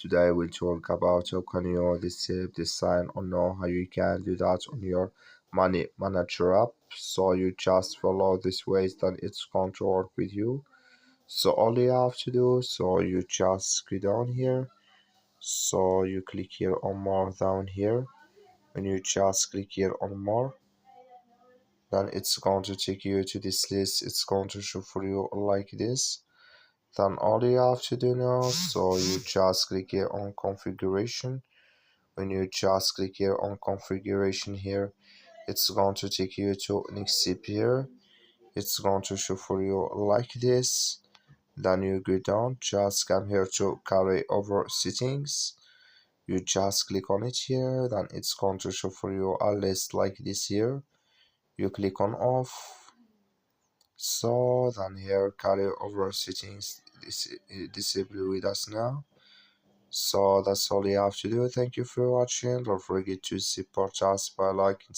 Today we'll talk about how can you disable this sign or know how you can do that on your money manager app. So you just follow this ways, then it's going to work with you. So all you have to do, so you just go down here. So you click here on more down here. When you just click here on more, then it's going to take you to this list. It's going to show for you like this. Then all you have to do now, so you just click here on configuration. When you just click here on configuration here, it's going to take you to next step here. It's going to show for you like this. Then you go down, just come here to carry over settings. You just click on it here, then it's going to show for you a list like this here. You click on off. So then here carry over settings disable with us now. So that's all you have to do. Thank you for watching. Don't forget to support us by liking,